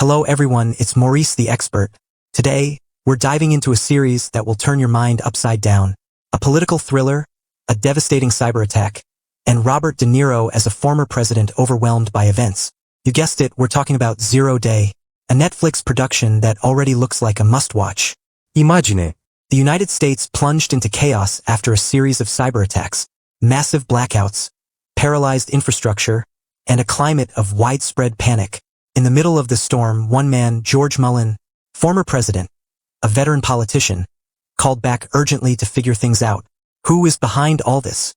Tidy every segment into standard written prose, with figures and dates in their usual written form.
Hello everyone, it's Maurice the Expert. Today, we're diving into a series that will turn your mind upside down. A political thriller, a devastating cyber attack, and Robert De Niro as a former president overwhelmed by events. You guessed it, we're talking about 0 Day, a Netflix production that already looks like a must-watch. Imagine. The United States plunged into chaos after a series of cyber attacks, massive blackouts, paralyzed infrastructure, and a climate of widespread panic. In the middle of the storm, one man, George Mullen, former president, a veteran politician, called back urgently to figure things out. Who is behind all this?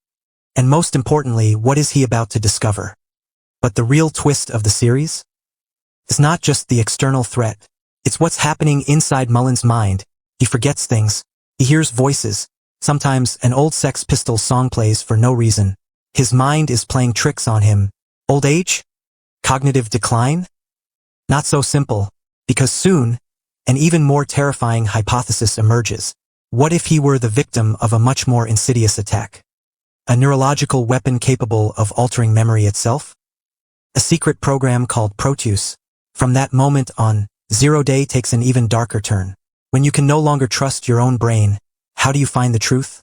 And most importantly, what is he about to discover? But the real twist of the series is not just the external threat. It's what's happening inside Mullen's mind. He forgets things. He hears voices. Sometimes an old Sex Pistols song plays for no reason. His mind is playing tricks on him. Old age? Cognitive decline? Not so simple, because soon, an even more terrifying hypothesis emerges. What if he were the victim of a much more insidious attack? A neurological weapon capable of altering memory itself? A secret program called Proteus. From that moment on, 0 Day takes an even darker turn. When you can no longer trust your own brain, how do you find the truth?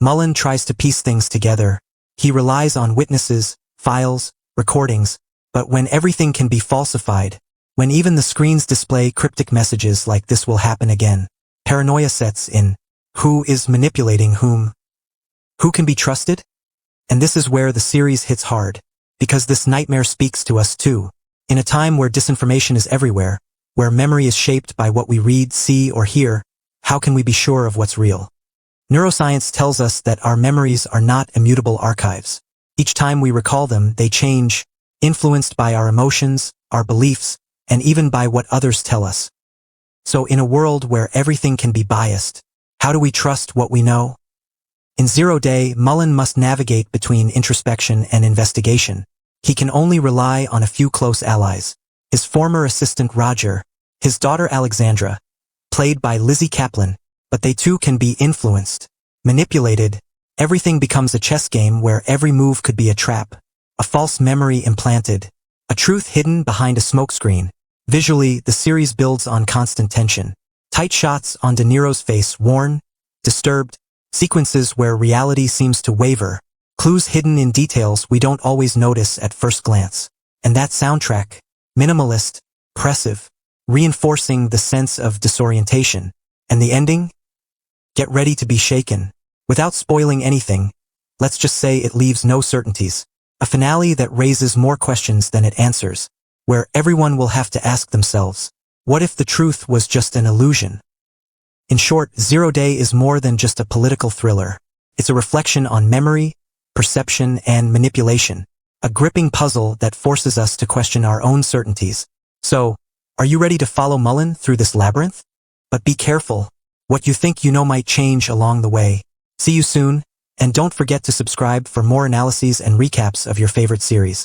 Mullen tries to piece things together. He relies on witnesses, files, recordings, but when everything can be falsified, when even the screens display cryptic messages like "this will happen again," paranoia sets in. Who is manipulating whom? Who can be trusted? And this is where the series hits hard, because this nightmare speaks to us too. In a time where disinformation is everywhere, where memory is shaped by what we read, see, or hear, how can we be sure of what's real? Neuroscience tells us that our memories are not immutable archives. Each time we recall them, they change, influenced by our emotions, our beliefs, and even by what others tell us. So in a world where everything can be biased, how do we trust what we know? In 0 Day, Mullen must navigate between introspection and investigation. He can only rely on a few close allies. His former assistant Roger, his daughter Alexandra, played by Lizzie Kaplan, but they too can be influenced, manipulated. Everything becomes a chess game where every move could be a trap, a false memory implanted, a truth hidden behind a smokescreen. Visually, the series builds on constant tension. Tight shots on De Niro's face, worn, disturbed, sequences where reality seems to waver, clues hidden in details we don't always notice at first glance. And that soundtrack, minimalist, oppressive, reinforcing the sense of disorientation. And the ending? Get ready to be shaken. Without spoiling anything, let's just say it leaves no certainties. A finale that raises more questions than it answers, where everyone will have to ask themselves, what if the truth was just an illusion? In short, 0 Day is more than just a political thriller. It's a reflection on memory, perception, and manipulation. A gripping puzzle that forces us to question our own certainties. So, are you ready to follow Mullen through this labyrinth? But be careful. What you think you know might change along the way. See you soon, and don't forget to subscribe for more analyses and recaps of your favorite series.